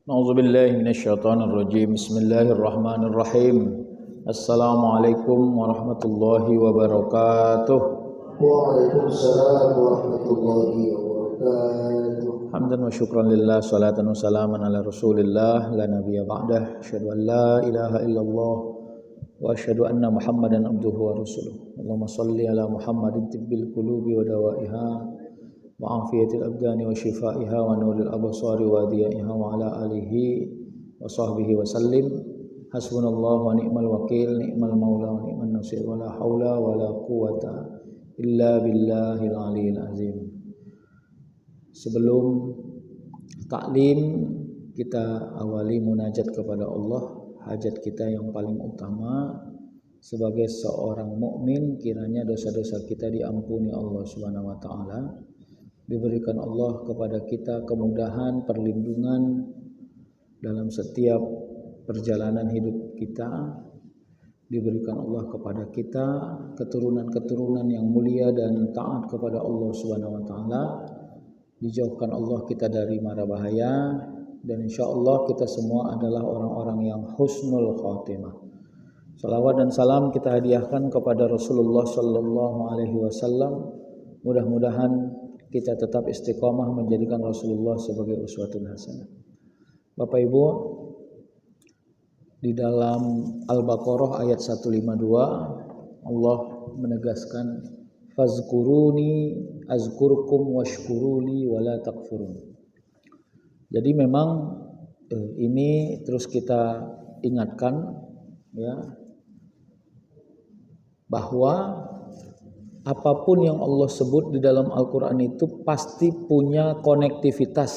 A'udzubillahi minasyaitonirrajim. Bismillahirrahmanirrahim. Assalamualaikum warahmatullahi wabarakatuh. Waalaikumsalam warahmatullahi wabarakatuh. Hamdan wa syukran lillah, salatan wa salaman ala rasulillah, la nabiyya ba'dah. Asyhadu an la ilaha illallah wa asyhadu anna Muhammadan abduhu wa rasuluh. Allahumma shalli ala Muhammadin tibbil qulubi wa dawaiha wa afiyatil abdani wa shifaiha wa nuril absari wa diyaiha wa ala alihi wa sahbihi wa sallim. Hasbunallahu wa ni'mal wakil, ni'mal maula wa ni'man nasir, wa la haula wa la quwata illa billahil aliyil azim. Sebelum taklim, kita awali munajat kepada Allah. Hajat kita yang paling utama sebagai seorang mukmin, kiranya dosa-dosa kita diampuni Allah Subhanahu wa taala. Diberikan Allah kepada kita kemudahan, perlindungan dalam setiap perjalanan hidup kita. Diberikan Allah kepada kita keturunan-keturunan yang mulia dan taat kepada Allah Subhanahu wa taala. Dijauhkan Allah kita dari mara bahaya, dan insya Allah kita semua adalah orang-orang yang husnul khatimah. Salawat dan salam kita hadiahkan kepada Rasulullah sallallahu alaihi wasallam. Mudah-mudahan kita tetap istiqomah menjadikan Rasulullah sebagai uswatun hasanah. Bapak Ibu, di dalam Al-Baqarah ayat 152 Allah menegaskan fazkuruni azkurkum washkuruli wala takfurun. Jadi memang ini terus kita ingatkan ya, bahwa apapun yang Allah sebut di dalam Al-Quran itu pasti punya konektivitas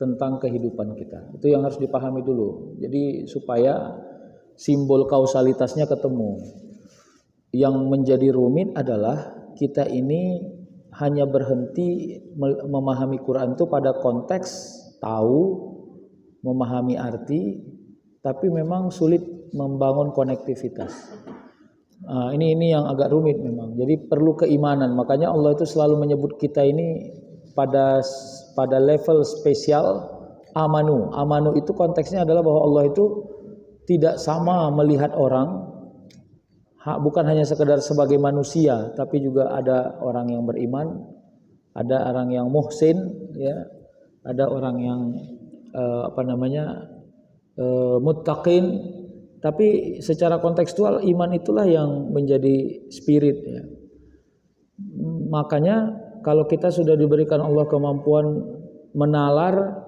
tentang kehidupan kita. Itu yang harus dipahami dulu. Jadi supaya simbol kausalitasnya ketemu. Yang menjadi rumit adalah kita ini hanya berhenti memahami Quran itu pada konteks tahu, memahami arti, tapi memang sulit membangun konektivitas. Ini yang agak rumit memang. Jadi perlu keimanan. Makanya Allah itu selalu menyebut kita ini pada level spesial amanu. Amanu itu konteksnya adalah bahwa Allah itu tidak sama melihat orang, bukan hanya sekedar sebagai manusia, tapi juga ada orang yang beriman, ada orang yang muhsin, ya, ada orang yang muttaqin. Tapi secara kontekstual iman itulah yang menjadi spirit ya. Makanya kalau kita sudah diberikan Allah kemampuan menalar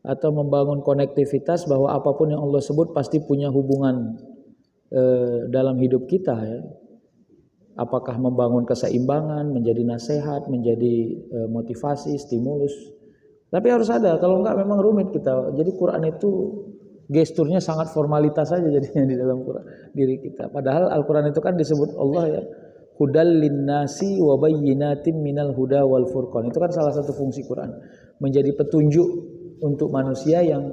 atau membangun konektivitas bahwa apapun yang Allah sebut pasti punya hubungan dalam hidup kita ya. Apakah membangun keseimbangan, menjadi nasihat, menjadi motivasi, stimulus. Tapi harus ada, kalau enggak memang rumit kita. Jadi Quran itu gesturnya sangat formalitas saja jadinya di dalam Quran diri kita. Padahal Al-Quran itu kan disebut Allah ya, hudal linnasi wa bayyinatin minal huda wal furqan. Itu kan salah satu fungsi Quran, menjadi petunjuk untuk manusia yang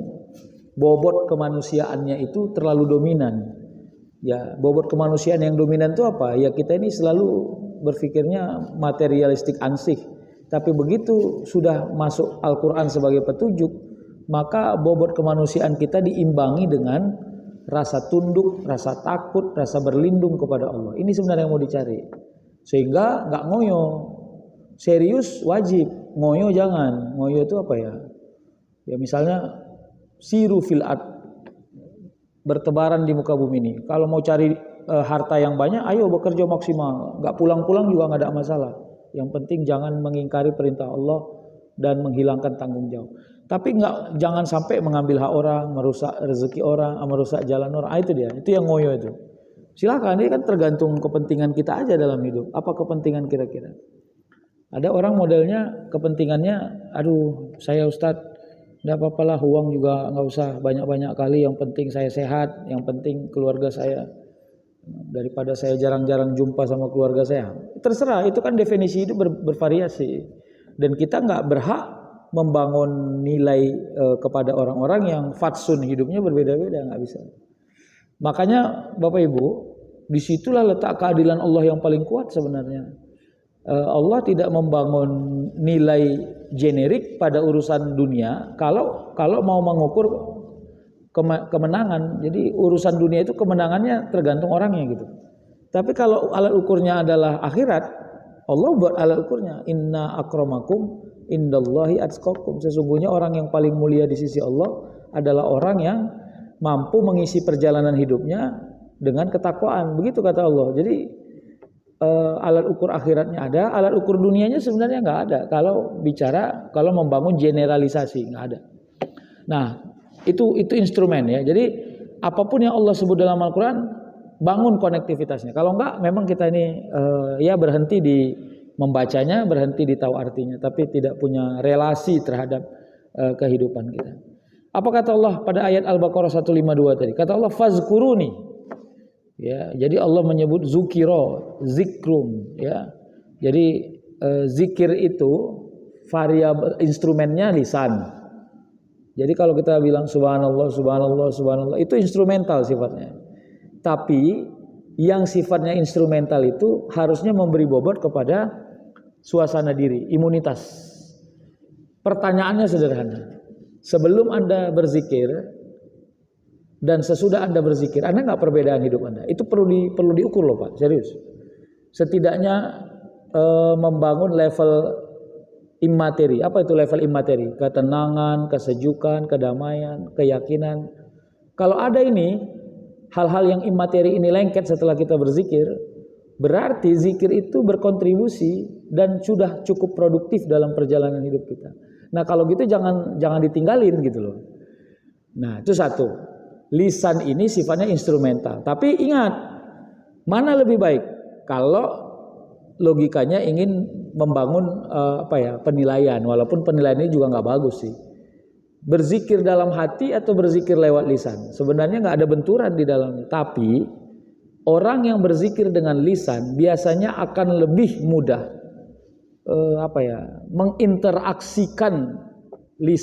bobot kemanusiaannya itu terlalu dominan. Ya, bobot kemanusiaan yang dominan itu apa? Ya kita ini selalu berpikirnya materialistik ansih. Tapi begitu sudah masuk Al-Quran sebagai petunjuk, maka bobot kemanusiaan kita diimbangi dengan rasa tunduk, rasa takut, rasa berlindung kepada Allah. Ini sebenarnya yang mau dicari. Sehingga nggak ngoyo. Serius wajib, ngoyo jangan. Ngoyo itu apa ya? Ya misalnya siru fil ard, bertebaran di muka bumi ini. Kalau mau cari harta yang banyak, ayo bekerja maksimal. Nggak pulang-pulang juga nggak ada masalah. Yang penting jangan mengingkari perintah Allah dan menghilangkan tanggung jawab. Tapi jangan sampai mengambil hak orang, merusak rezeki orang, merusak jalan orang. Itu dia, itu yang ngoyo itu. Silakan, ini kan tergantung kepentingan kita aja dalam hidup. Apa kepentingan kira-kira? Ada orang modelnya kepentingannya, aduh saya Ustadz, enggak apa-apalah uang juga nggak usah banyak-banyak kali. Yang penting saya sehat, yang penting keluarga saya. Daripada saya jarang-jarang jumpa sama keluarga saya. Terserah, itu kan definisi itu bervariasi. Dan kita nggak berhak membangun nilai kepada orang-orang yang fatsun hidupnya berbeda-beda, nggak bisa. Makanya Bapak Ibu, disitulah letak keadilan Allah yang paling kuat sebenarnya. Allah tidak membangun nilai generik pada urusan dunia kalau mau mengukur kemenangan. Jadi urusan dunia itu kemenangannya tergantung orangnya gitu. Tapi kalau alat ukurnya adalah akhirat, Allah buat alat ukurnya. Inna akramakum indallahi atqakum. Sesungguhnya orang yang paling mulia di sisi Allah adalah orang yang mampu mengisi perjalanan hidupnya dengan ketakwaan. Begitu kata Allah. Jadi alat ukur akhiratnya ada, alat ukur dunianya sebenarnya nggak ada. Kalau membangun generalisasi nggak ada. Nah, itu instrumen ya. Jadi apapun yang Allah sebut dalam Al-Quran, bangun konektivitasnya. Kalau enggak, memang kita ini ya berhenti di membacanya, berhenti di tahu artinya, tapi tidak punya relasi terhadap kehidupan kita. Apa kata Allah pada ayat Al-Baqarah 152 tadi? Kata Allah, fazkuruni. Ya, jadi Allah menyebut zukiro, zikrum. Ya, jadi zikir itu variabel instrumennya lisan. Jadi kalau kita bilang subhanallah, subhanallah, subhanallah, itu instrumental sifatnya. Tapi yang sifatnya instrumental itu harusnya memberi bobot kepada suasana diri, imunitas. Pertanyaannya sederhana. Sebelum Anda berzikir dan sesudah Anda berzikir, Anda nggak perbedaan hidup Anda? Itu perlu diukur loh Pak, serius. Setidaknya membangun level immateri. Apa itu level immateri? Ketenangan, kesejukan, kedamaian, keyakinan. Kalau ada ini, hal-hal yang immateri ini lengket setelah kita berzikir, berarti zikir itu berkontribusi dan sudah cukup produktif dalam perjalanan hidup kita. Nah kalau gitu jangan ditinggalin gitu loh. Nah itu satu. Lisan ini sifatnya instrumental. Tapi ingat, mana lebih baik? Kalau logikanya ingin membangun penilaian, walaupun penilaian ini juga nggak bagus sih. Berzikir dalam hati atau berzikir lewat lisan, sebenarnya nggak ada benturan di dalamnya. Tapi orang yang berzikir dengan lisan biasanya akan lebih mudah menginteraksikan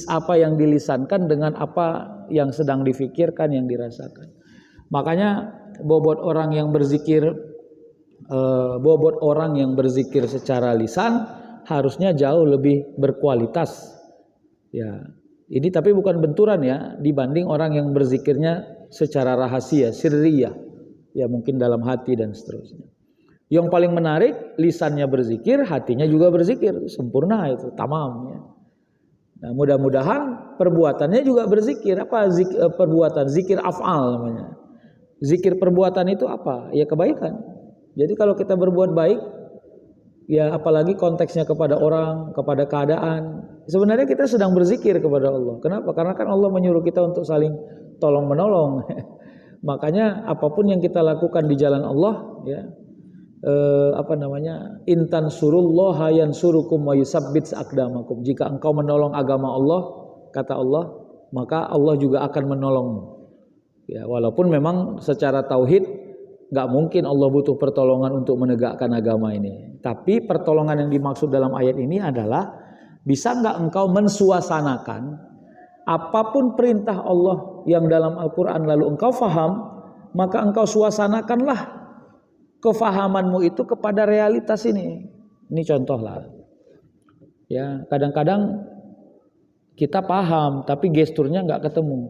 apa yang dilisankan dengan apa yang sedang difikirkan, yang dirasakan. Makanya bobot orang yang berzikir secara lisan harusnya jauh lebih berkualitas. Ya, ini tapi bukan benturan ya, dibanding orang yang berzikirnya secara rahasia, sirriyah, ya mungkin dalam hati dan seterusnya. Yang paling menarik, lisannya berzikir, hatinya juga berzikir, sempurna itu, tamam ya. Nah, mudah-mudahan perbuatannya juga berzikir. Apa perbuatan? Zikir af'al namanya. Zikir perbuatan itu apa? Ya kebaikan. Jadi kalau kita berbuat baik, ya apalagi konteksnya kepada orang, kepada keadaan, sebenarnya kita sedang berzikir kepada Allah. Kenapa? Karena kan Allah menyuruh kita untuk saling tolong menolong. Makanya apapun yang kita lakukan di jalan Allah, ya intan surullaha yansurukum wa yusabbits aqdamakum. Jika engkau menolong agama Allah, kata Allah, maka Allah juga akan menolongmu. Ya, walaupun memang secara tauhid nggak mungkin Allah butuh pertolongan untuk menegakkan agama ini. Tapi pertolongan yang dimaksud dalam ayat ini adalah, bisa nggak engkau mensuasanakan apapun perintah Allah yang dalam Al-Quran lalu engkau faham, maka engkau suasanakanlah kefahamanmu itu kepada realitas ini. Ini contoh lah. Ya, kadang-kadang kita paham tapi gesturnya nggak ketemu.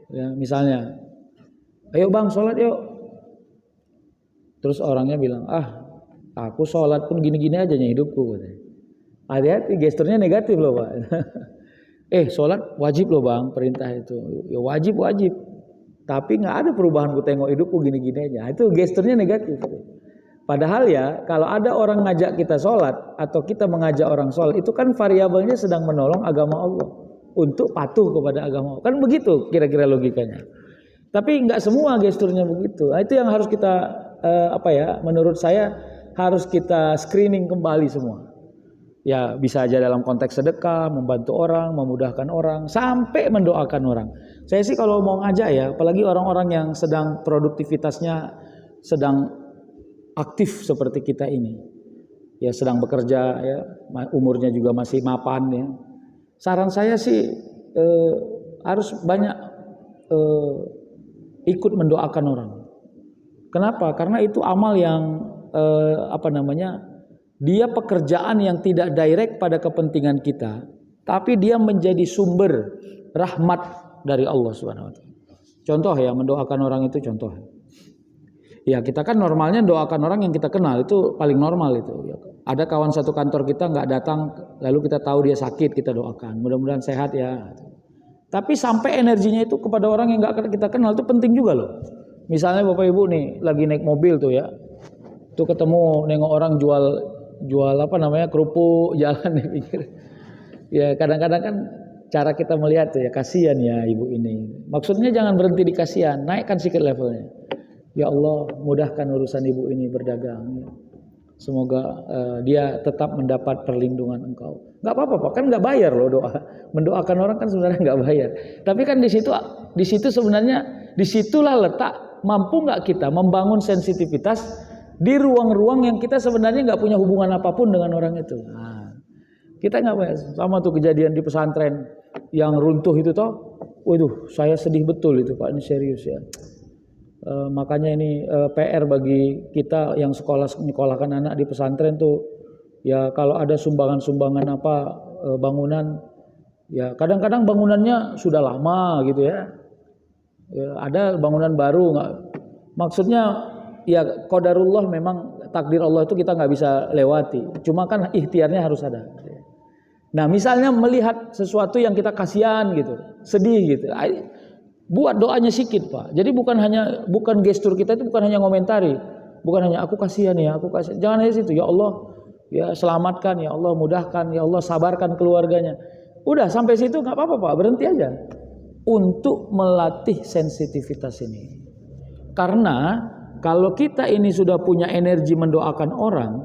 Ya, misalnya, ayo bang sholat yuk. Terus orangnya bilang, aku sholat pun gini-gini aja hidupku. Hati-hati, gesturnya negatif loh Pak. Sholat wajib loh bang, perintah itu. Ya wajib. Tapi nggak ada perubahan, ku tengok hidupku gini-gini aja. Itu gesturnya negatif. Padahal ya, kalau ada orang ngajak kita sholat atau kita mengajak orang sholat, itu kan variabelnya sedang menolong agama Allah untuk patuh kepada agama Allah. Kan begitu kira-kira logikanya. Tapi nggak semua gesturnya begitu. Nah, itu yang harus kita menurut saya harus kita screening kembali semua. Ya bisa aja dalam konteks sedekah, membantu orang, memudahkan orang, sampai mendoakan orang. Saya sih kalau mau ngajak ya, apalagi orang-orang yang sedang produktivitasnya sedang aktif seperti kita ini, ya sedang bekerja, ya umurnya juga masih mapan ya. Saran saya sih harus banyak ikut mendoakan orang. Kenapa? Karena itu amal yang dia pekerjaan yang tidak direct pada kepentingan kita, tapi dia menjadi sumber rahmat dari Allah Subhanahu wa taala. Contoh ya, mendoakan orang itu contoh. Ya kita kan normalnya doakan orang yang kita kenal, itu paling normal itu. Ada kawan satu kantor kita nggak datang, lalu kita tahu dia sakit, kita doakan, mudah-mudahan sehat ya. Tapi sampai energinya itu kepada orang yang nggak kita kenal itu penting juga loh. Misalnya Bapak Ibu nih lagi naik mobil tuh ya, tuh ketemu nengok orang jual apa namanya kerupuk jalan di pinggir. Ya kadang-kadang kan cara kita melihat tuh ya, kasihan ya ibu ini. Maksudnya jangan berhenti di kasihan, naikkan sedikit levelnya. Ya Allah, mudahkan urusan ibu ini berdagang. Semoga dia tetap mendapat perlindungan Engkau. Nggak apa-apa Pak, kan nggak bayar loh doa. Mendoakan orang kan sebenarnya nggak bayar. Tapi kan di situ sebenarnya disitulah letak mampu nggak kita membangun sensitivitas di ruang-ruang yang kita sebenarnya nggak punya hubungan apapun dengan orang itu. Nah, kita nggak bayar. Sama tuh kejadian di pesantren yang runtuh itu toh. Waduh, saya sedih betul itu Pak, ini serius ya. Makanya ini PR bagi kita yang sekolahkan anak di pesantren tuh ya, kalau ada sumbangan-sumbangan apa bangunan ya, kadang-kadang bangunannya sudah lama gitu ya, ada bangunan baru nggak, maksudnya ya qadarullah, memang takdir Allah itu kita nggak bisa lewati, cuma kan ikhtiarnya harus ada. Nah misalnya melihat sesuatu yang kita kasihan gitu, sedih gitu, buat doanya sikit Pak. Jadi bukan gestur kita itu bukan hanya ngomentari, bukan hanya aku kasihan ya, aku kasihan. Jangan hanya situ, ya Allah, ya selamatkan, ya Allah mudahkan, ya Allah sabarkan keluarganya. Udah sampai situ nggak apa-apa Pak, berhenti aja. Untuk melatih sensitivitas ini. Karena kalau kita ini sudah punya energi mendoakan orang,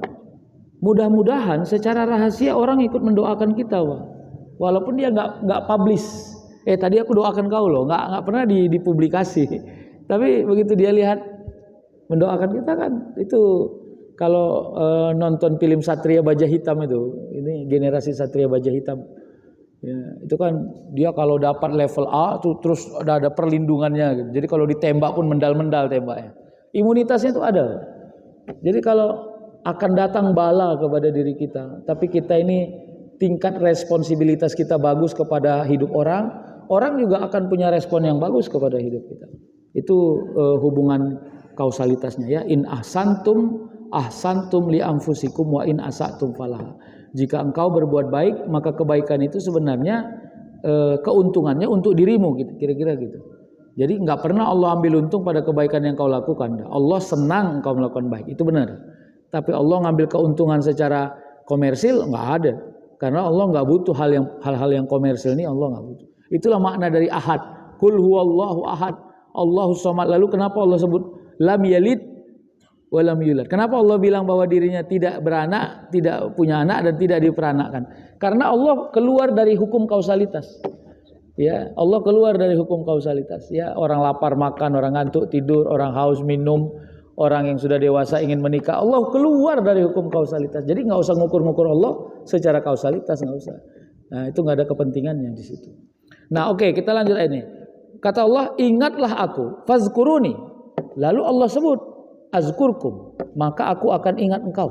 mudah-mudahan secara rahasia orang ikut mendoakan kita Pak. Walaupun dia nggak publish. Tadi aku doakan kau loh, nggak pernah dipublikasi. Tapi begitu dia lihat mendoakan kita kan, itu kalau nonton film Satria Baja Hitam itu, ini generasi Satria Baja Hitam, ya, itu kan dia kalau dapat level A tuh terus ada perlindungannya gitu. Jadi kalau ditembak pun mendal-mendal tembaknya. Imunitasnya itu ada. Jadi kalau akan datang bala kepada diri kita, tapi kita ini tingkat responsibilitas kita bagus kepada hidup orang juga akan punya respon yang bagus kepada hidup kita. Itu hubungan kausalitasnya ya. In ahsantum li anfusikum wa in asatum falaha. Jika engkau berbuat baik, maka kebaikan itu sebenarnya keuntungannya untuk dirimu gitu, kira-kira gitu. Jadi nggak pernah Allah ambil untung pada kebaikan yang kau lakukan. Allah senang engkau melakukan baik, itu benar. Tapi Allah ngambil keuntungan secara komersil nggak ada. Karena Allah nggak butuh hal-hal yang komersil ini, Allah nggak butuh. Itulah makna dari ahad. Qul huwallahu ahad, Allahus samad. Lalu kenapa Allah sebut lam yalid wa lam yulad? Kenapa Allah bilang bahwa dirinya tidak beranak, tidak punya anak dan tidak diperanakkan? Karena Allah keluar dari hukum kausalitas. Ya, Allah keluar dari hukum kausalitas. Ya, orang lapar makan, orang ngantuk tidur, orang haus minum, orang yang sudah dewasa ingin menikah. Allah keluar dari hukum kausalitas. Jadi nggak usah ngukur-ngukur Allah secara kausalitas, nggak usah. Nah, itu nggak ada kepentingannya di situ. Nah, oke, kita lanjut ini. Kata Allah, ingatlah aku, fazkuruni. Lalu Allah sebut, azkurkum, maka aku akan ingat engkau.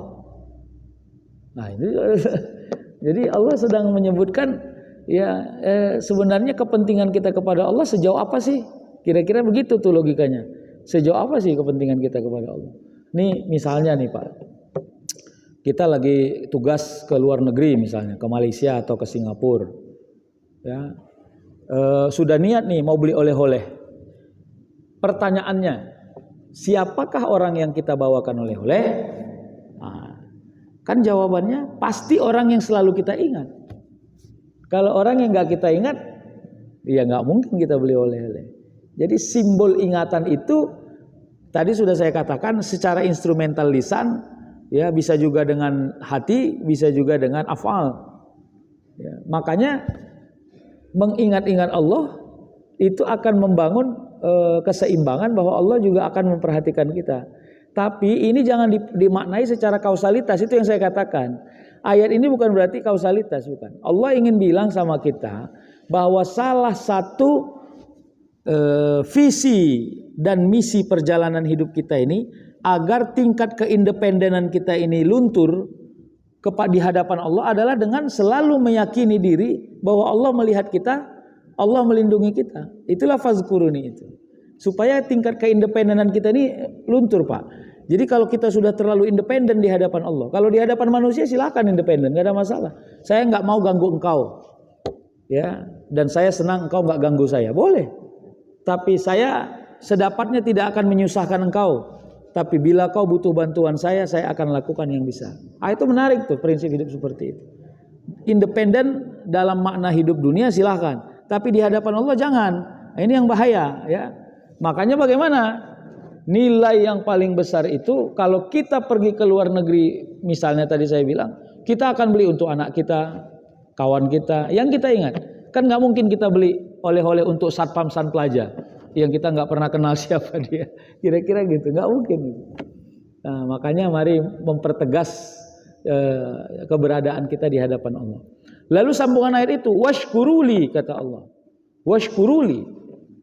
Nah, ini jadi Allah sedang menyebutkan ya sebenarnya kepentingan kita kepada Allah sejauh apa sih? Kira-kira begitu tuh logikanya. Sejauh apa sih kepentingan kita kepada Allah? Nih misalnya nih Pak, kita lagi tugas ke luar negeri misalnya, ke Malaysia atau ke Singapura. Ya. Sudah niat nih mau beli oleh-oleh. Pertanyaannya, siapakah orang yang kita bawakan oleh-oleh? Nah, kan jawabannya pasti orang yang selalu kita ingat. Kalau orang yang nggak kita ingat, ya nggak mungkin kita beli oleh-oleh. Jadi simbol ingatan itu tadi sudah saya katakan secara instrumental lisan, ya bisa juga dengan hati, bisa juga dengan afal. Ya, makanya mengingat-ingat Allah itu akan membangun keseimbangan bahwa Allah juga akan memperhatikan kita. Tapi ini jangan dimaknai secara kausalitas, itu yang saya katakan. Ayat ini bukan berarti kausalitas, bukan. Allah ingin bilang sama kita bahwa salah satu visi dan misi perjalanan hidup kita ini agar tingkat keindependenan kita ini luntur, di hadapan Allah adalah dengan selalu meyakini diri bahwa Allah melihat kita, Allah melindungi kita. Itulah fazkuruni itu. Supaya tingkat keindependenan kita ini luntur, Pak. Jadi kalau kita sudah terlalu independen di hadapan Allah, kalau di hadapan manusia silakan independen, nggak ada masalah. Saya nggak mau ganggu engkau, ya, dan saya senang engkau nggak ganggu saya, boleh. Tapi saya sedapatnya tidak akan menyusahkan engkau. Tapi bila kau butuh bantuan saya akan lakukan yang bisa. Itu menarik tuh prinsip hidup seperti itu. Independen dalam makna hidup dunia silahkan, tapi di hadapan Allah jangan. Ini yang bahaya, ya. Makanya bagaimana? Nilai yang paling besar itu kalau kita pergi ke luar negeri, misalnya tadi saya bilang, kita akan beli untuk anak kita, kawan kita, yang kita ingat. Kan nggak mungkin kita beli oleh-oleh untuk satpam San Plaza yang kita nggak pernah kenal siapa dia, kira-kira gitu, nggak mungkin. Nah, makanya mari mempertegas keberadaan kita di hadapan Allah. Lalu sambungan ayat itu, washkuruli, kata Allah, washkuruli,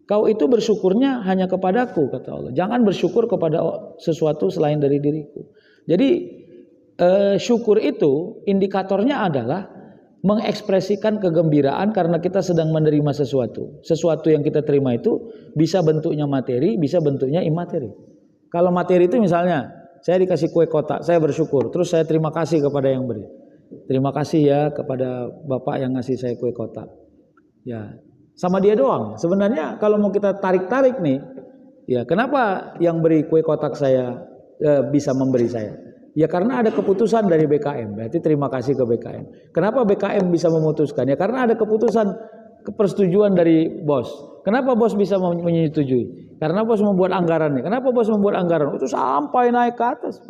kau itu bersyukurnya hanya kepadaku, kata Allah. Jangan bersyukur kepada sesuatu selain dari diriku. Jadi syukur itu indikatornya adalah mengekspresikan kegembiraan karena kita sedang menerima sesuatu. Sesuatu yang kita terima itu bisa bentuknya materi, bisa bentuknya imateri. Kalau materi itu misalnya, saya dikasih kue kotak, saya bersyukur, terus saya terima kasih kepada yang beri. Terima kasih ya kepada Bapak yang ngasih saya kue kotak. Ya, sama dia doang. Sebenarnya kalau mau kita tarik-tarik nih, ya kenapa yang beri kue kotak saya bisa memberi saya? Ya karena ada keputusan dari BKM, berarti terima kasih ke BKM. Kenapa BKM bisa memutuskan? Ya karena ada keputusan, persetujuan dari bos. Kenapa bos bisa menyetujui? Karena bos membuat anggarannya. Kenapa bos membuat anggaran? Itu sampai naik ke atas.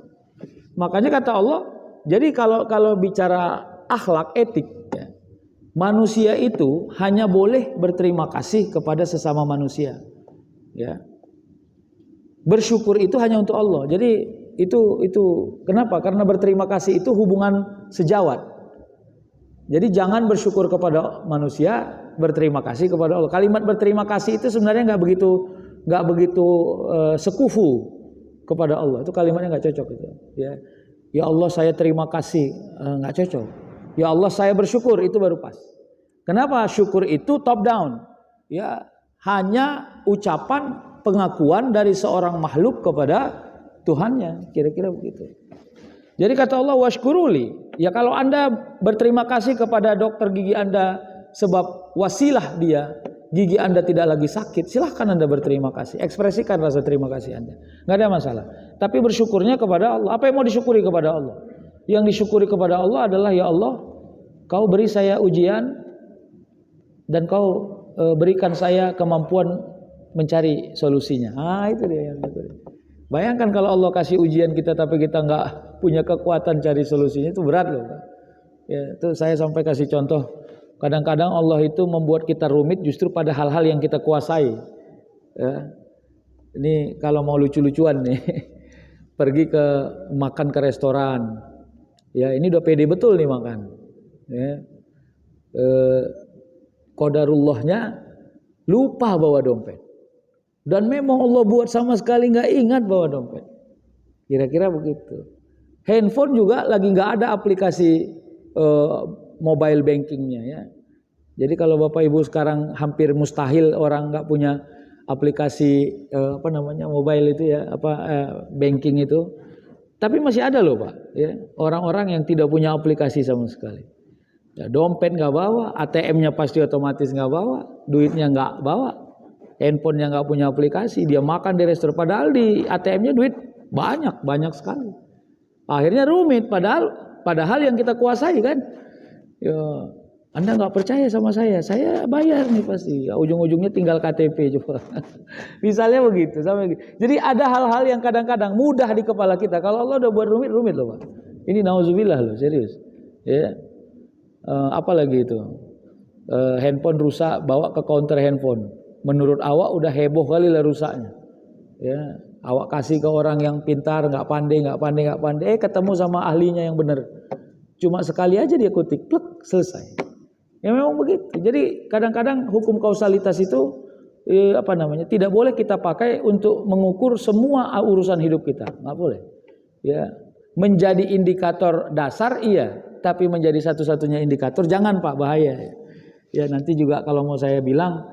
Makanya kata Allah, jadi kalau bicara akhlak etik, ya, manusia itu hanya boleh berterima kasih kepada sesama manusia. Ya. Bersyukur itu hanya untuk Allah. Jadi itu kenapa? Karena berterima kasih itu hubungan sejawat. Jadi jangan bersyukur kepada manusia, berterima kasih kepada Allah. Kalimat berterima kasih itu sebenarnya nggak begitu sekufu kepada Allah. Itu kalimatnya nggak cocok itu. Ya Allah saya terima kasih, nggak cocok. Ya Allah saya bersyukur, itu baru pas. Kenapa? Syukur itu top down. Ya hanya ucapan pengakuan dari seorang makhluk kepada Tuhannya, kira-kira begitu. Jadi kata Allah washkuruli, ya kalau Anda berterima kasih kepada dokter gigi Anda sebab wasilah dia, gigi Anda tidak lagi sakit, silahkan Anda berterima kasih, ekspresikan rasa terima kasih Anda, nggak ada masalah. Tapi bersyukurnya kepada Allah. Apa yang mau disyukuri kepada Allah? Yang disyukuri kepada Allah adalah, ya Allah, Kau beri saya ujian dan Kau berikan saya kemampuan mencari solusinya. Itu dia yang disyukuri. Bayangkan kalau Allah kasih ujian kita tapi kita nggak punya kekuatan cari solusinya, itu berat loh. Ya, itu saya sampai kasih contoh. Kadang-kadang Allah itu membuat kita rumit justru pada hal-hal yang kita kuasai. Ya. Ini kalau mau lucu-lucuan nih, pergi makan ke restoran. Ya ini udah pede betul nih makan. Ya. Qadarullahnya lupa bawa dompet. Dan memang Allah buat sama sekali nggak ingat bawa dompet. Kira-kira begitu. Handphone juga lagi nggak ada aplikasi mobile bankingnya ya. Jadi kalau Bapak Ibu sekarang hampir mustahil orang nggak punya aplikasi mobile itu ya, banking itu. Tapi masih ada loh Pak. Ya, orang-orang yang tidak punya aplikasi sama sekali. Ya, dompet nggak bawa, ATM-nya pasti otomatis nggak bawa, duitnya nggak bawa. Handphone yang nggak punya aplikasi, dia makan di restoran, padahal di ATM-nya duit banyak sekali. Akhirnya rumit, padahal yang kita kuasai kan. Ya, Anda nggak percaya sama saya bayar nih pasti. Ya, ujung-ujungnya tinggal KTP coba. Misalnya begitu, sama gitu. Jadi ada hal-hal yang kadang-kadang mudah di kepala kita. Kalau Allah udah buat rumit loh Pak. Ini nauzubillah loh, serius. Ya, apalagi itu handphone rusak, bawa ke counter handphone. Menurut awak udah heboh kali lah rusaknya. Ya, awak kasih ke orang yang pintar, nggak pandai, ketemu sama ahlinya yang benar. Cuma sekali aja dia kutik, plek, selesai. Ya memang begitu. Jadi kadang-kadang hukum kausalitas itu tidak boleh kita pakai untuk mengukur semua urusan hidup kita, nggak boleh. Ya, menjadi indikator dasar iya, tapi menjadi satu-satunya indikator jangan Pak, bahaya. Ya nanti juga kalau mau saya bilang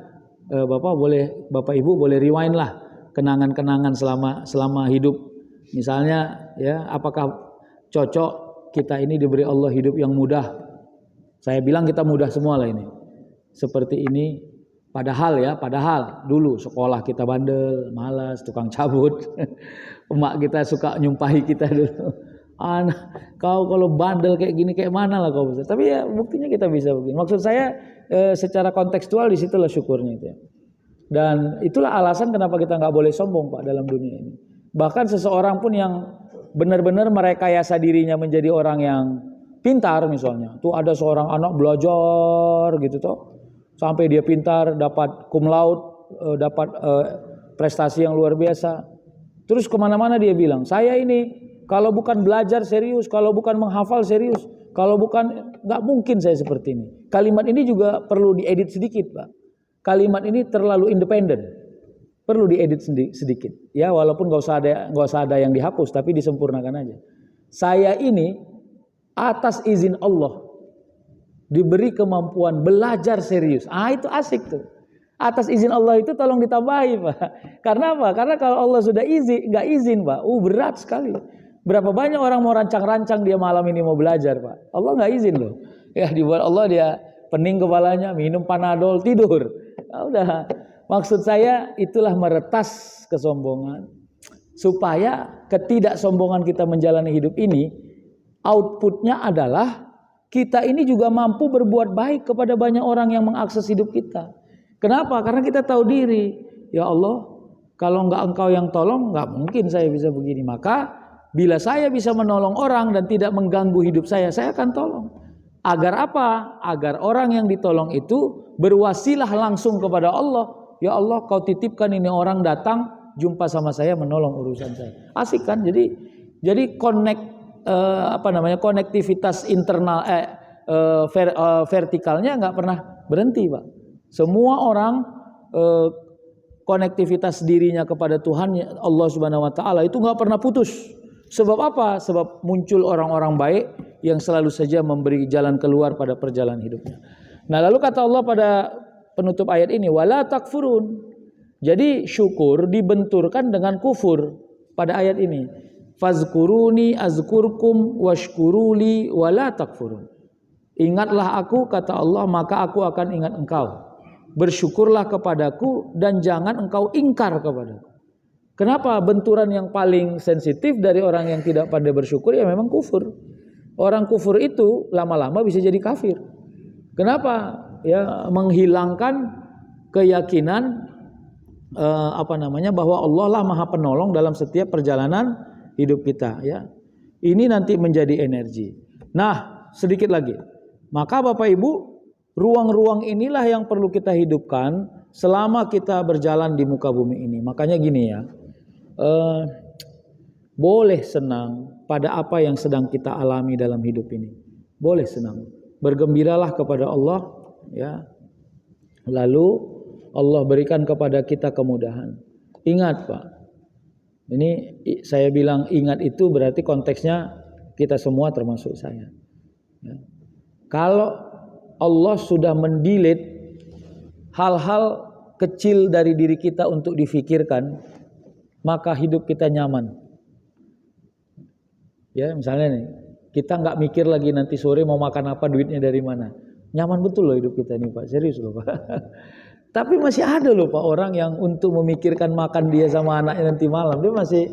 Bapak Ibu boleh rewind lah kenangan-kenangan selama hidup. Misalnya ya, apakah cocok kita ini diberi Allah hidup yang mudah? Saya bilang kita mudah semua lah ini. Seperti ini, padahal dulu sekolah kita bandel, malas, tukang cabut. Emak kita suka nyumpahi kita dulu. Kau kalau bandel kayak gini kayak mana lah kau bisa. Tapi ya buktinya kita bisa begini. Maksud saya secara kontekstual disitulah syukurnya itu ya. Dan itulah alasan kenapa kita nggak boleh sombong Pak dalam dunia ini. Bahkan seseorang pun yang benar-benar merekayasa dirinya menjadi orang yang pintar misalnya. Tuh ada seorang anak belajar gitu toh. Sampai dia pintar, dapat cum laude, dapat prestasi yang luar biasa. Terus kemana-mana dia bilang, saya ini kalau bukan belajar serius, kalau bukan menghafal serius, kalau bukan, nggak mungkin saya seperti ini. Kalimat ini juga perlu diedit sedikit Pak. Kalimat ini terlalu independen, perlu diedit sedikit. Ya walaupun nggak usah ada yang dihapus, tapi disempurnakan aja. Saya ini atas izin Allah diberi kemampuan belajar serius. Itu asik tuh. Atas izin Allah itu tolong ditambahi Pak. Karena apa? Karena kalau Allah sudah nggak izin Pak, berat sekali. Berapa banyak orang mau rancang-rancang dia malam ini mau belajar Pak. Allah nggak izin loh. Ya dibuat Allah dia pening kepalanya, minum Panadol, tidur. Udah. Maksud saya itulah meretas kesombongan. Supaya ketidaksombongan kita menjalani hidup ini, outputnya adalah kita ini juga mampu berbuat baik kepada banyak orang yang mengakses hidup kita. Kenapa? Karena kita tahu diri. Ya Allah, kalau nggak Engkau yang tolong, nggak mungkin saya bisa begini. Maka bila saya bisa menolong orang dan tidak mengganggu hidup saya akan tolong. Agar apa? Agar orang yang ditolong itu berwasilah langsung kepada Allah. Ya Allah, Kau titipkan ini orang datang jumpa sama saya menolong urusan saya. Asik kan? Jadi konektivitas internal vertikalnya nggak pernah berhenti Pak. Semua orang konektivitas dirinya kepada Tuhan Allah Subhanahu Wa Taala itu nggak pernah putus. Sebab apa? Sebab muncul orang-orang baik yang selalu saja memberi jalan keluar pada perjalanan hidupnya. Nah lalu kata Allah pada penutup ayat ini, wala takfurun. Jadi syukur dibenturkan dengan kufur pada ayat ini. Fazkuruni azkurkum washkuruli wala takfurun. Ingatlah aku kata Allah maka aku akan ingat engkau. Bersyukurlah kepadaku dan jangan engkau ingkar kepadaku. Kenapa? Benturan yang paling sensitif dari orang yang tidak pandai bersyukur ya memang kufur. Orang kufur itu lama-lama bisa jadi kafir. Kenapa? Ya menghilangkan keyakinan bahwa Allah lah Maha Penolong dalam setiap perjalanan hidup kita ya. Ini nanti menjadi energi. Nah, sedikit lagi. Maka Bapak Ibu, ruang-ruang inilah yang perlu kita hidupkan selama kita berjalan di muka bumi ini. Makanya gini ya. Boleh senang pada apa yang sedang kita alami dalam hidup ini. Boleh senang. Bergembiralah kepada Allah ya. Lalu Allah berikan kepada kita kemudahan. Ingat Pak. Ini saya bilang ingat itu berarti konteksnya kita semua termasuk saya. Ya. Kalau Allah sudah mendelete hal-hal kecil dari diri kita untuk difikirkan, maka hidup kita nyaman. Ya misalnya nih, kita nggak mikir lagi nanti sore mau makan apa, duitnya dari mana. Nyaman betul loh hidup kita nih Pak, serius loh Pak. Tapi masih ada loh Pak orang yang untuk memikirkan makan dia sama anaknya nanti malam, dia masih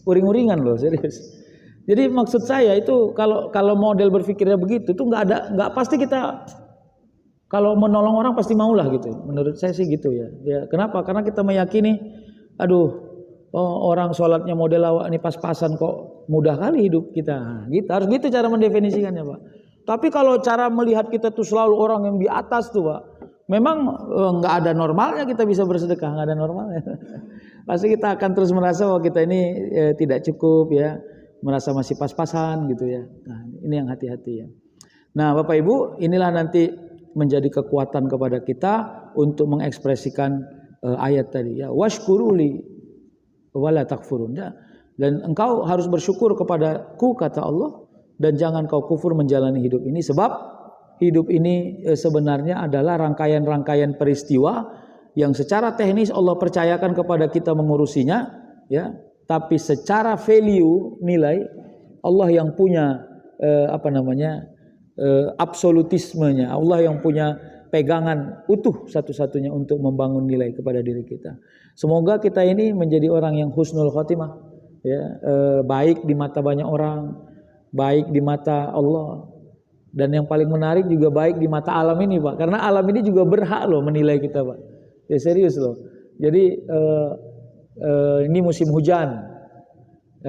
uring-uringan loh, serius. Jadi maksud saya itu kalau model berpikirnya begitu tuh nggak pasti kita kalau menolong orang pasti maulah gitu. Menurut saya sih gitu ya. Ya kenapa? Karena kita meyakini, orang sholatnya model awak ini pas-pasan kok mudah kali hidup kita. Nah, gitu harus gitu cara mendefinisikannya Pak. Tapi kalau cara melihat kita tuh selalu orang yang di atas tuh Pak, memang nggak ada normalnya kita bisa bersedekah, nggak ada normalnya. Pasti kita akan terus merasa bahwa kita ini tidak cukup ya, merasa masih pas-pasan gitu ya. Nah ini yang hati-hati ya. Nah Bapak Ibu, inilah nanti menjadi kekuatan kepada kita untuk mengekspresikan ayat tadi ya. Washkuruli wala takfurun. Ya. Dan engkau harus bersyukur kepadaku, kata Allah, dan jangan kau kufur menjalani hidup ini, sebab hidup ini sebenarnya adalah rangkaian-rangkaian peristiwa yang secara teknis Allah percayakan kepada kita mengurusinya, ya. Tapi secara value, nilai, Allah yang punya absolutismenya, Allah yang punya pegangan utuh satu-satunya untuk membangun nilai kepada diri kita. Semoga kita ini menjadi orang yang husnul khotimah, ya, baik di mata banyak orang, baik di mata Allah, dan yang paling menarik juga baik di mata alam ini, Pak, karena alam ini juga berhak loh menilai kita, Pak. Ya serius loh. Jadi ini musim hujan.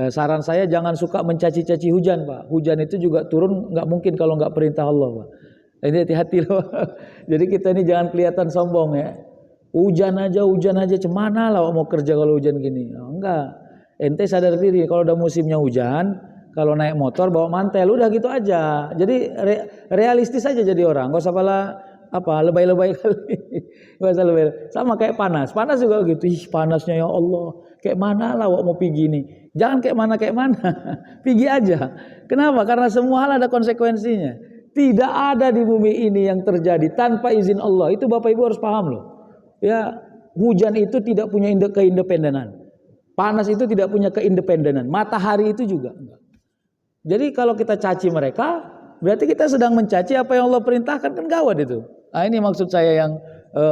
Saran saya jangan suka mencaci-caci hujan, Pak. Hujan itu juga turun nggak mungkin kalau nggak perintah Allah, Pak. Ini hati-hati loh. Jadi kita ini jangan kelihatan sombong, ya. Hujan aja, cemana lah mau kerja kalau hujan gini? Oh, enggak. Ente sadar diri kalau udah musimnya hujan, kalau naik motor bawa mantel, udah gitu aja. Jadi realistis aja jadi orang. Gak usah lebay-lebay kali. Gak usah lebay. Sama kayak panas juga gitu. Ih, panasnya ya Allah. Kayak mana lah mau pergi nih? Jangan kayak mana. Pergi aja. Kenapa? Karena semua hal ada konsekuensinya. Tidak ada di bumi ini yang terjadi tanpa izin Allah. Itu Bapak Ibu harus paham loh. Ya, hujan itu tidak punya keindependenan. Panas itu tidak punya keindependenan. Matahari itu juga enggak. Jadi kalau kita caci mereka, berarti kita sedang mencaci apa yang Allah perintahkan, kan gawat itu. Nah, ini maksud saya yang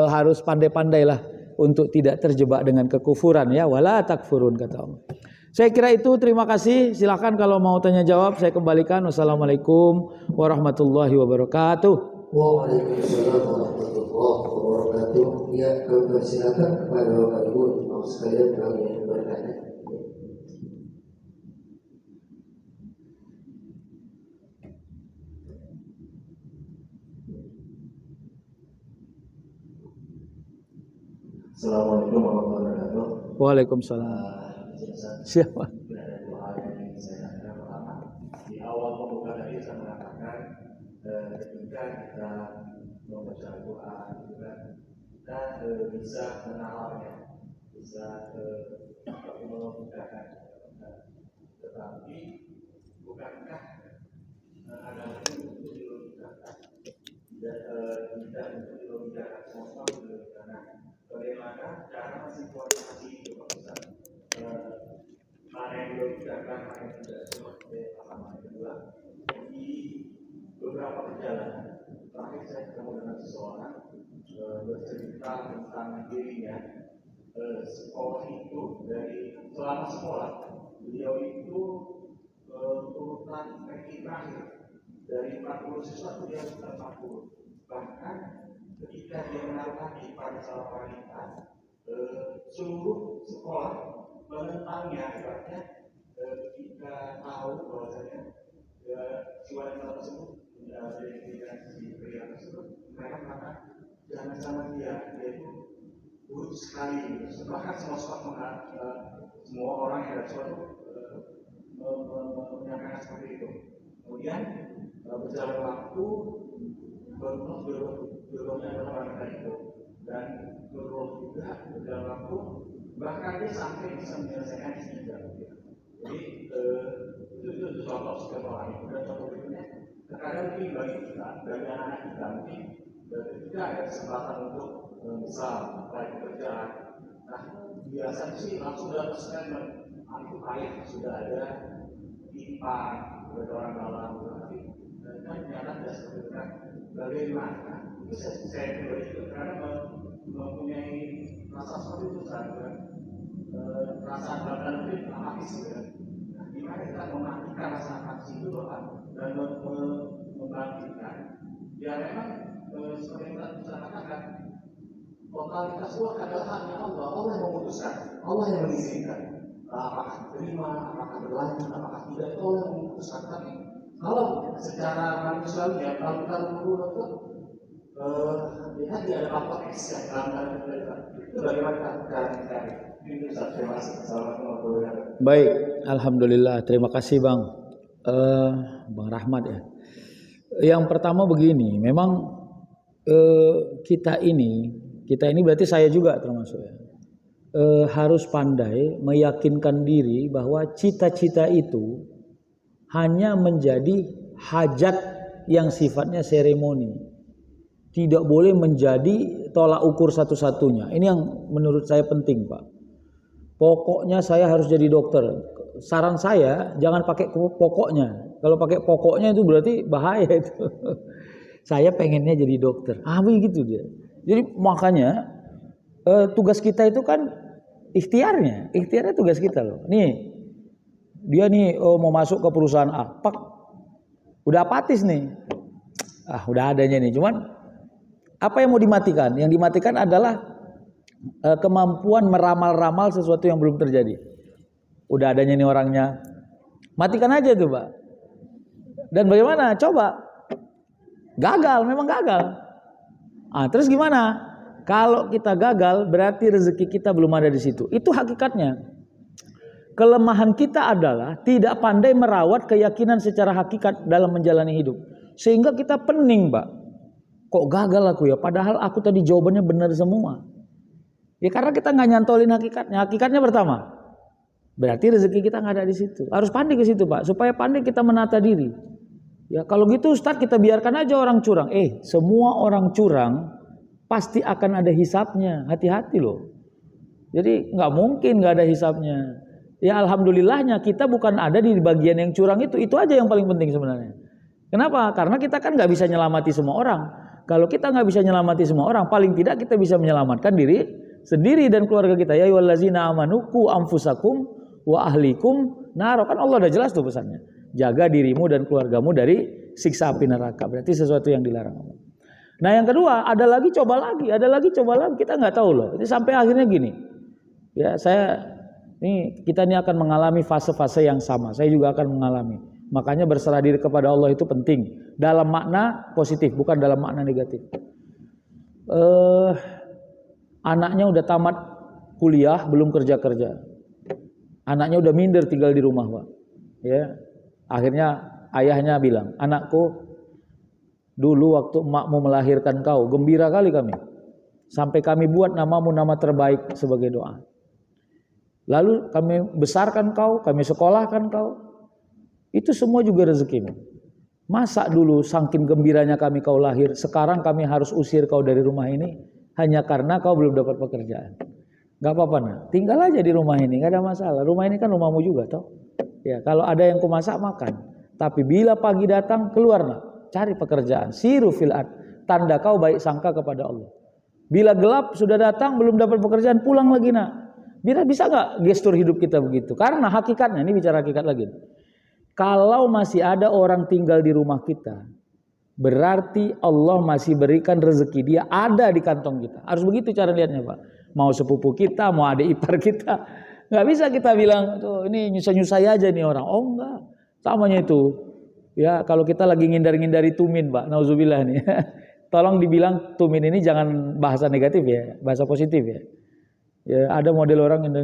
harus pandai-pandailah untuk tidak terjebak dengan kekufuran, ya, wala takfurun, kata Allah. Saya kira itu, terima kasih. Silakan kalau mau tanya jawab saya kembalikan. Wassalamualaikum warahmatullahi wabarakatuh. Waalaikumsalam warahmatullahi wabarakatuh. Ya, kami persilakan kepada Bapak Ibu mau sekalian yang bertanya. Assalamualaikum warahmatullahi wabarakatuh. Waalaikumsalam. Siapa? Ada dua hal yang ingin saya tanyakan. Pertama, di awal pembuka tadi saya mengatakan ketika kita membaca Al-Quran, kita bisa menalarnya, bisa memudahkan. Tetapi bukankah ada untuk dilogikakan? Tidak untuk dilogikakan semua karena bagaimana cara mensinkronisasi itu, Pak Ustaz? Mana yang dilogikakan, mana yang tidak, seperti apa kedua. Di beberapa perjalanan terakhir saya ketemu dengan seseorang bercerita tentang dirinya. Sekolah itu dari selama sekolah beliau itu urutan ranking terakhir dari 40 siswa itu dia 40. Bahkan ketika dia menaruh hati pada salah wanita, seluruh sekolah menentangnya. Ibaratnya ketika tahu bahwasanya si wanita tersebut dari si pria tersebut, mereka mengatakan jangan sama dia itu buruk sekali. Bahkan semua orang yang ada sesuatu menyampaikan seperti itu. Kemudian berjalan waktu, berubahnya adalah wanita itu, dan berubah juga berjalan waktu, bahkan dia sampai bisa menyelesaikan S3. Jadi itu contoh lain. Dan contoh berikutnya, terkadang mungkin bagi kita, bagi anak-anak kita mungkin tidak ada kesempatan untuk misal mulai pekerjaan. Nah, biasanya sih langsung dapat statement, itu ayah sudah ada IPA, ada orang dalam, tapi kan ternyata tidak seperti itu kan. Bagaimana? Itu saya pribadi itu karena mempunyai rasa seperti itu kan, rasa bahkan mungkin apatis kan. Nah, gimana kita mematikan rasa apatis itu dan membangkitkan? Ya memang seperti yang tadi saya katakan, totalitas itu adalah haknya Allah. Allah yang memutuskan, Allah yang mengizinkan. Apakah diterima, apakah berlanjut, apakah tidak, itu Allah yang memutuskan. Tapi kalau secara manusiawi ya, kalau kita menurut itu lihat dia ada apa X yang dalam itu bagaimana cara kita ini? Terima kasih. Assalamualaikum warahmatullahi wabarakatuh. Baik, alhamdulillah, terima kasih Bang Rahmat ya. Yang pertama begini, memang kita ini berarti saya juga termasuk ya. harus pandai meyakinkan diri bahwa cita-cita itu hanya menjadi hajat yang sifatnya seremoni. Tidak boleh menjadi tolak ukur satu-satunya. Ini yang menurut saya penting, Pak. Pokoknya saya harus jadi dokter. Saran saya jangan pakai pokoknya. Kalau pakai pokoknya itu berarti bahaya itu. Saya pengennya jadi dokter. Begitu dia. Jadi makanya tugas kita itu kan ikhtiarnya tugas kita loh. Nih, dia nih mau masuk ke perusahaan A, pak, udah apatis nih. Udah adanya nih. Cuman apa yang mau dimatikan? Yang dimatikan adalah kemampuan meramal-ramal sesuatu yang belum terjadi. Udah adanya nih orangnya, matikan aja tuh, Pak. Dan bagaimana? Coba. Gagal, memang gagal. Terus gimana? Kalau kita gagal, berarti rezeki kita belum ada di situ. Itu hakikatnya. Kelemahan kita adalah tidak pandai merawat keyakinan secara hakikat dalam menjalani hidup. Sehingga kita pening, Pak. Kok gagal aku ya? Padahal aku tadi jawabannya benar semua. Ya karena kita nggak nyantolin hakikatnya. Hakikatnya pertama, berarti rezeki kita nggak ada di situ. Harus pandai ke situ, Pak. Supaya pandai kita menata diri. Ya kalau gitu Ustadz, kita biarkan aja orang curang. Semua orang curang pasti akan ada hisapnya. Hati-hati loh. Jadi nggak mungkin nggak ada hisapnya. Ya alhamdulillahnya kita bukan ada di bagian yang curang itu. Itu aja yang paling penting sebenarnya. Kenapa? Karena kita kan nggak bisa nyelamati semua orang. Kalau kita nggak bisa nyelamati semua orang, paling tidak kita bisa menyelamatkan diri sendiri dan keluarga kita. Ya ayyuhallazina amanu qu anfusakum wa ahlikum nar. Kan Allah udah jelas tuh pesannya. Jaga dirimu dan keluargamu dari siksa api neraka. Berarti sesuatu yang dilarang Allah. Nah yang kedua, ada lagi coba lagi. Kita nggak tahu loh. Ini sampai akhirnya gini. Ya kita ini akan mengalami fase-fase yang sama. Saya juga akan mengalami. Makanya berserah diri kepada Allah itu penting. Dalam makna positif, bukan dalam makna negatif. Anaknya udah tamat kuliah, belum kerja-kerja. Anaknya udah minder tinggal di rumah, Pak. Ya. Akhirnya ayahnya bilang, anakku, dulu waktu emakmu melahirkan kau, gembira kali kami. Sampai kami buat namamu nama terbaik sebagai doa. Lalu kami besarkan kau, kami sekolahkan kau. Itu semua juga rezekimu. Masa dulu saking gembiranya kami kau lahir, sekarang kami harus usir kau dari rumah ini hanya karena kau belum dapat pekerjaan. Gak apa-apa, nah, tinggal aja di rumah ini, gak ada masalah. Rumah ini kan rumahmu juga, toh. Ya, kalau ada yang kumasak makan. Tapi bila pagi datang, keluar nak, cari pekerjaan. Siru fil ard, tanda kau baik sangka kepada Allah. Bila gelap sudah datang, belum dapat pekerjaan, pulang lagi nak. Bisa nggak gestur hidup kita begitu? Karena hakikatnya, ini bicara hakikat lagi. Kalau masih ada orang tinggal di rumah kita, berarti Allah masih berikan rezeki dia ada di kantong kita. Harus begitu cara lihatnya, Pak. Mau sepupu kita, mau adik ipar kita. Nggak bisa kita bilang, tuh ini nyusah-nyusah aja nih orang. Oh enggak, samanya itu. Ya kalau kita lagi ngindar-ngindari tumin, Pak, nauzubillah nih. Tolong dibilang tumin ini jangan bahasa negatif ya, bahasa positif ya. Ya ada model orang yang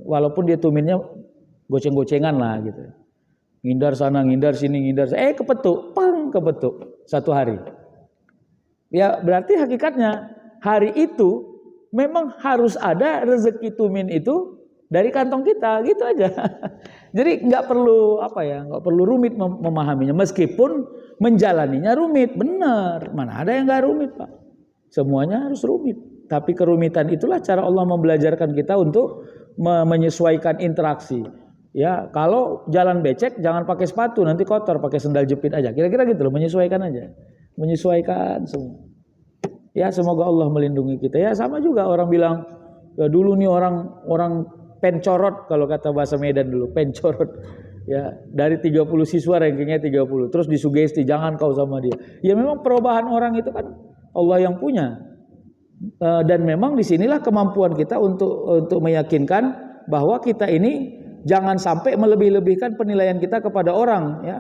walaupun dia tuminnya goceng-gocengan lah gitu. Ngindar sana, ngindar sini, ngindar. Kepetuk, kepetuk satu hari. Ya berarti hakikatnya hari itu memang harus ada rezeki tumin itu dari kantong kita, gitu aja. Jadi nggak perlu nggak perlu rumit memahaminya, meskipun menjalaninya rumit, benar. Mana ada yang nggak rumit, Pak? Semuanya harus rumit. Tapi kerumitan itulah cara Allah membelajarkan kita untuk menyesuaikan interaksi. Ya, kalau jalan becek jangan pakai sepatu, nanti kotor, pakai sendal jepit aja. Kira-kira gitu loh, menyesuaikan aja, menyesuaikan semua. Ya semoga Allah melindungi kita. Ya sama juga orang bilang ya, dulu nih orang pencorot, kalau kata bahasa Medan dulu, pencorot. Ya, dari 30 siswa rankingnya 30, terus disugesti jangan kau sama dia. Ya memang perubahan orang itu kan Allah yang punya. Dan memang disinilah kemampuan kita untuk meyakinkan bahwa kita ini jangan sampai melebih-lebihkan penilaian kita kepada orang. Ya,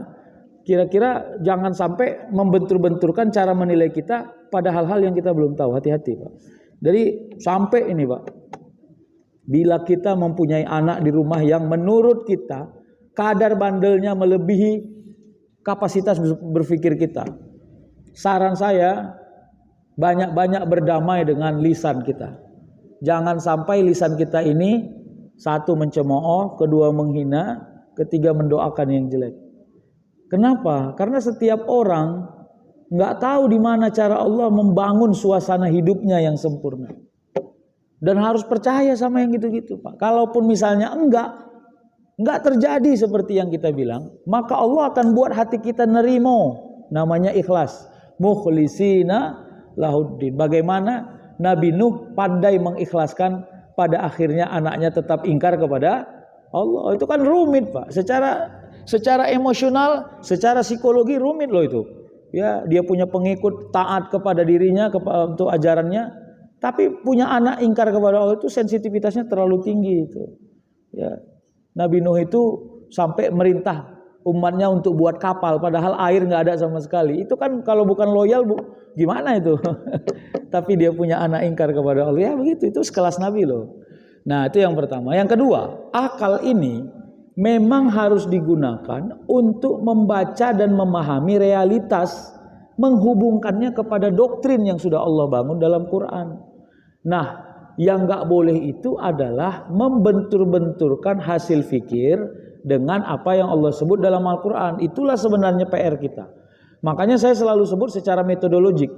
kira-kira jangan sampai membentur-benturkan cara menilai kita pada hal-hal yang kita belum tahu. Hati-hati, Pak. Jadi sampai ini, Pak. Bila kita mempunyai anak di rumah yang menurut kita kadar bandelnya melebihi kapasitas berpikir kita, saran saya banyak-banyak berdamai dengan lisan kita. Jangan sampai lisan kita ini satu mencemooh, kedua menghina, ketiga mendoakan yang jelek. Kenapa? Karena setiap orang nggak tahu di mana cara Allah membangun suasana hidupnya yang sempurna. Dan harus percaya sama yang gitu-gitu, Pak. Kalaupun misalnya enggak terjadi seperti yang kita bilang, maka Allah akan buat hati kita nerimo, namanya ikhlas. Mukhlisina lahuddin. Bagaimana Nabi Nuh pandai mengikhlaskan, pada akhirnya anaknya tetap ingkar kepada Allah. Itu kan rumit, Pak. Secara emosional, secara psikologi rumit loh itu. Ya, dia punya pengikut taat kepada dirinya untuk ajarannya, tapi punya anak ingkar kepada Allah, itu sensitivitasnya terlalu tinggi itu. Ya. Nabi Nuh itu sampai merintah umatnya untuk buat kapal, padahal air nggak ada sama sekali. Itu kan kalau bukan loyal, gimana itu? Tapi dia punya anak ingkar kepada Allah. Ya begitu, itu sekelas Nabi loh. Nah itu yang pertama. Yang kedua, akal ini memang harus digunakan untuk membaca dan memahami realitas, menghubungkannya kepada doktrin yang sudah Allah bangun dalam Quran. Nah, yang nggak boleh itu adalah membentur-benturkan hasil fikir dengan apa yang Allah sebut dalam Al-Quran. Itulah sebenarnya PR kita. Makanya saya selalu sebut secara metodologik.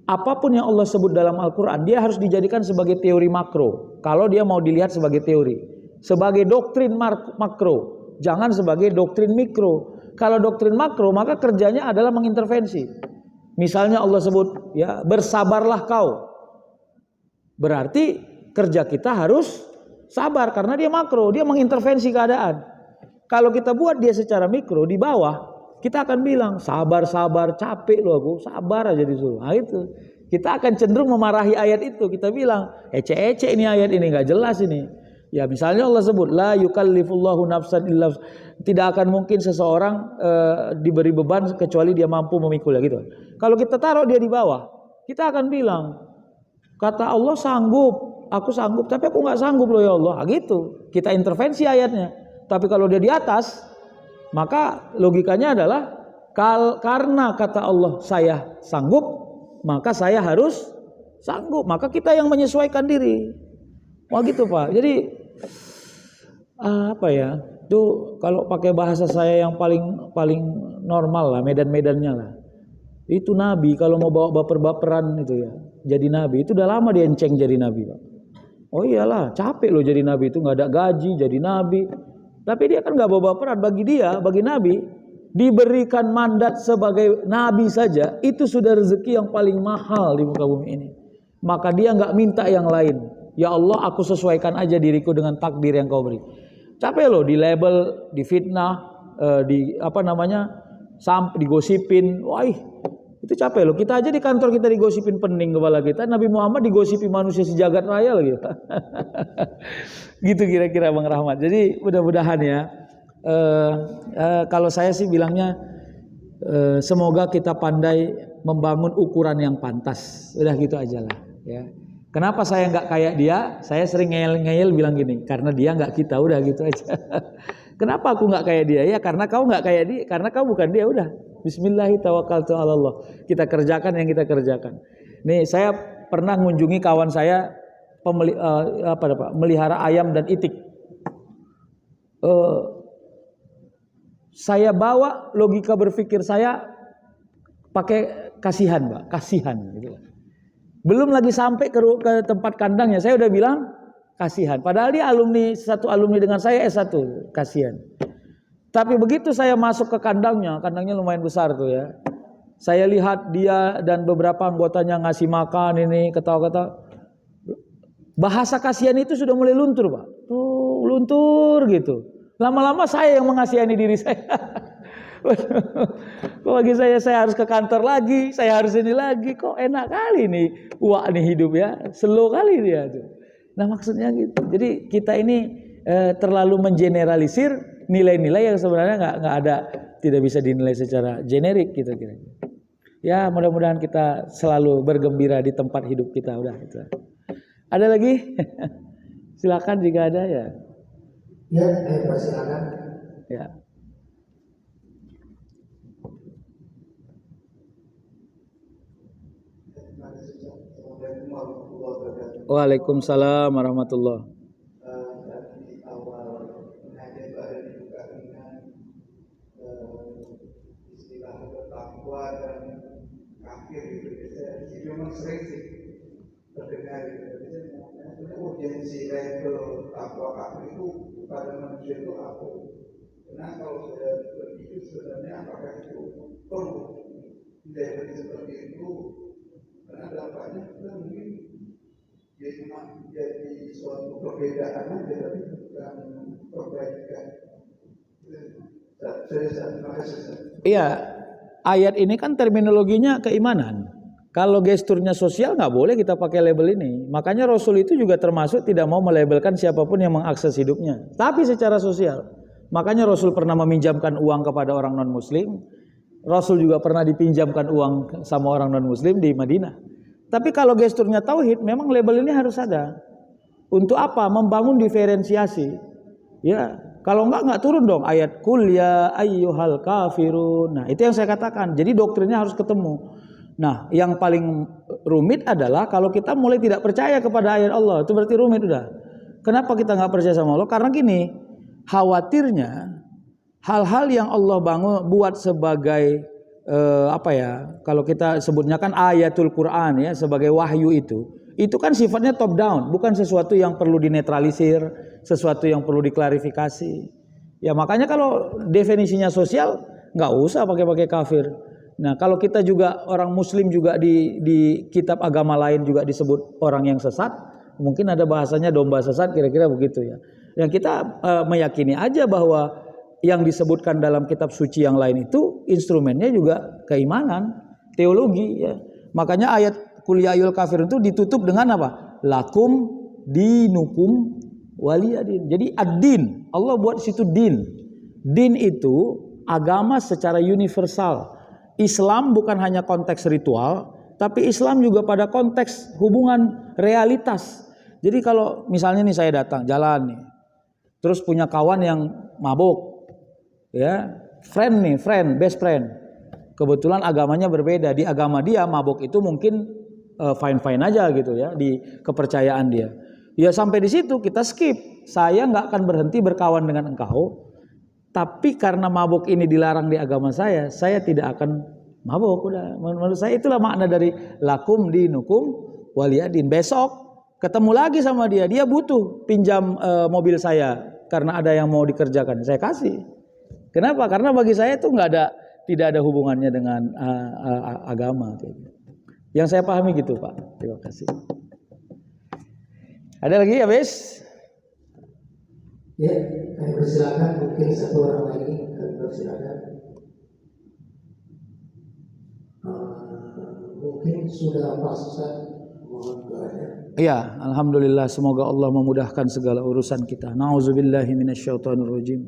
Apapun yang Allah sebut dalam Al-Quran, dia harus dijadikan sebagai teori makro. Kalau dia mau dilihat sebagai teori, sebagai doktrin makro, jangan sebagai doktrin mikro. Kalau doktrin makro, maka kerjanya adalah mengintervensi. Misalnya Allah sebut, ya, bersabarlah kau. Berarti kerja kita harus sabar, karena dia makro, dia mengintervensi keadaan. Kalau kita buat dia secara mikro di bawah, kita akan bilang sabar, capek loh aku, sabar aja disuruh. Nah itu, kita akan cenderung memarahi ayat itu. Kita bilang ece ini ayat ini, nggak jelas ini. Ya misalnya Allah sebut la yukallifullahu nafsan illa, tidak akan mungkin seseorang diberi beban kecuali dia mampu memikulnya gitu. Kalau kita taruh dia di bawah, kita akan bilang kata Allah sanggup, aku sanggup, tapi aku nggak sanggup loh ya Allah. Nah, gitu. Kita intervensi ayatnya. Tapi kalau dia di atas, maka logikanya adalah karena kata Allah saya sanggup, maka saya harus sanggup. Maka kita yang menyesuaikan diri. Wah gitu Pak. Jadi apa ya? Itu kalau pakai bahasa saya yang paling normal lah, medan-medannya lah. Itu Nabi kalau mau bawa baper-baperan itu ya, jadi Nabi itu udah lama dia enceng jadi Nabi Pak. Oh iyalah, capek loh jadi Nabi itu, nggak ada gaji jadi Nabi. Tapi dia kan nggak bawa baperan. Bagi dia, bagi Nabi, diberikan mandat sebagai Nabi saja, itu sudah rezeki yang paling mahal di muka bumi ini. Maka dia nggak minta yang lain. Ya Allah, aku sesuaikan aja diriku dengan takdir yang kau beri. Capek loh, di label, di fitnah, sampai digosipin. Wah, itu capek loh. Kita aja di kantor kita digosipin pening kepala kita. Nabi Muhammad digosipin manusia sejagat raya lagi. Gitu kira-kira Bang Rahmat. Jadi mudah-mudahan ya. Kalau saya sih bilangnya semoga kita pandai membangun ukuran yang pantas. Udah gitu aja lah. Ya. Kenapa saya nggak kayak dia? Saya sering ngeyel-ngeyel bilang gini. Karena dia nggak kita. Udah gitu aja. Kenapa aku nggak kayak dia? Ya karena kau nggak kayak dia. Karena kau bukan dia. Udah. Bismillahirrahmanirrahim. Kita kerjakan yang kita kerjakan. Nih saya pernah mengunjungi kawan saya melihara ayam dan itik. Saya bawa logika berpikir saya pakai kasihan, Pak, kasihan gitu. Belum lagi sampai ke tempat kandangnya, saya udah bilang kasihan. Padahal dia satu alumni dengan saya S1, kasihan. Tapi begitu saya masuk ke kandangnya lumayan besar tuh ya. Saya lihat dia dan beberapa anggotanya ngasih makan ini, ketawa-ketawa. Bahasa kasihan itu sudah mulai luntur, Pak. Tuh, luntur gitu. Lama-lama saya yang mengasihani diri saya. Kok bagi saya harus ke kantor lagi, saya harus ini lagi. Kok enak kali nih, wah nih hidup ya. Slow kali dia tuh. Nah maksudnya gitu. Jadi kita ini terlalu mengeneralisir nilai-nilai yang sebenarnya nggak ada, tidak bisa dinilai secara generik gitu kira-kira. Ya mudah-mudahan kita selalu bergembira di tempat hidup kita. Udah itu. Ada lagi? Silakan jika ada ya. Ya, silakan. Ya. Assalamualaikum warahmatullahi wabarakatuh. Waalaikumsalam warahmatullahi. Dari awal mengajar ada dibuka dengan istilah bertakwa dan kafir gitu. Jadi memang sering sih terdengar gitu. Jadi urgensi level takwa kafir itu pada manusia itu apa? Karena kalau saya berpikir sebenarnya apakah itu perlu level seperti itu? Karena dampaknya kita mungkin jadi suatu perbedaan aja, tapi bukan perbaikan. Terima kasih. Iya, ayat ini kan terminologinya keimanan. Kalau gesturnya sosial nggak boleh kita pakai label ini. Makanya Rasul itu juga termasuk tidak mau melabelkan siapapun yang mengakses hidupnya. Tapi secara sosial. Makanya Rasul pernah meminjamkan uang kepada orang non-muslim. Rasul juga pernah dipinjamkan uang sama orang non-muslim di Madinah. Tapi kalau gesturnya tauhid, memang label ini harus ada. Untuk apa? Membangun diferensiasi. Ya, kalau enggak turun dong ayat kul ya ayyuhal kafirun. Nah, itu yang saya katakan. Jadi doktrinnya harus ketemu. Nah, yang paling rumit adalah kalau kita mulai tidak percaya kepada ayat Allah. Itu berarti rumit udah. Kenapa kita nggak percaya sama Allah? Karena gini, khawatirnya hal-hal yang Allah buat sebagai kalau kita sebutnya kan ayatul Quran ya, sebagai wahyu itu kan sifatnya top down, bukan sesuatu yang perlu dinetralisir, sesuatu yang perlu diklarifikasi. Ya makanya kalau definisinya sosial nggak usah pakai kafir. Nah kalau kita juga orang muslim juga di kitab agama lain juga disebut orang yang sesat, mungkin ada bahasanya domba sesat, kira-kira begitu ya. Yang kita meyakini aja bahwa yang disebutkan dalam kitab suci yang lain itu instrumennya juga keimanan, teologi ya. Makanya ayat Qul ya ayyuhal kafirun itu ditutup dengan apa? Lakum dinukum waliyadin. Jadi ad-din, Allah buat situ din. Din itu agama secara universal. Islam bukan hanya konteks ritual, tapi Islam juga pada konteks hubungan realitas. Jadi kalau misalnya nih saya datang jalan nih, terus punya kawan yang mabuk. Ya, best friend. Kebetulan agamanya berbeda. Di agama dia mabuk itu mungkin fine aja gitu ya, di kepercayaan dia. Ya sampai di situ kita skip. Saya nggak akan berhenti berkawan dengan engkau. Tapi karena mabuk ini dilarang di agama saya tidak akan mabuk. Udah. Menurut saya itulah makna dari lakum dinukum waliyadin. Besok ketemu lagi sama dia butuh pinjam mobil saya karena ada yang mau dikerjakan. Saya kasih. Kenapa? Karena bagi saya itu tidak ada hubungannya dengan agama. Yang saya pahami gitu Pak. Terima kasih. Ada lagi habis? Ya, kami persilakan mungkin satu orang lagi, kami persilakan. Mungkin sudah pas Ustaz, mohon doanya. Ya, alhamdulillah, semoga Allah memudahkan segala urusan kita. Nauzubillahi minasyaitonirrajim.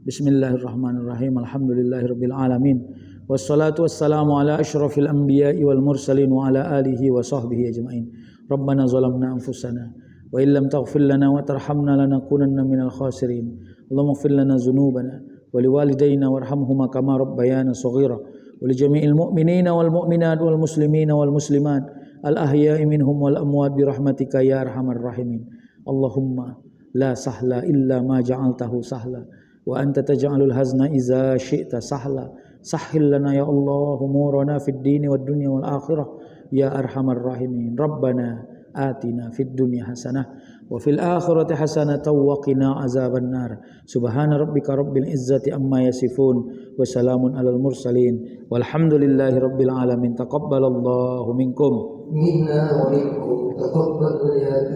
Bismillahirrahmanirrahim. Alhamdulillahirabbil alamin. Wassalatu wassalamu ala asyrafil anbiya'i wal mursalin wa ala alihi wa sahbihi ajmain. Rabbana zalamna anfusana wa illam taghfir lana wa tarhamna lanakunanna minal khasirin. Allahumma ighfir lana dzunubana wa liwalidayna warhamhuma kama rabbayana shaghira wa li jami'il mu'minina wal mu'minat wal muslimina wal muslimat al ahya'i minhum wal amwat bi rahmatika ya arhamar rahimin. Allahumma la sahla illa ma ja'altahu sahla wa anta taj'alul hazna iza syi'ta sahla. Sahhil lana ya Allah umurana fid dini wad dunya wal akhirah ya arhamar rahimin. Rabbana atina fid dunya hasanah wa fil akhirati hasanatan wa qina azaban nar. Subhana rabbika rabbil izzati amma yasifun wa salamun alal mursalin walhamdulillahi rabbil alamin. Taqabbalallahu minkum minna wa minkum taqabbal ya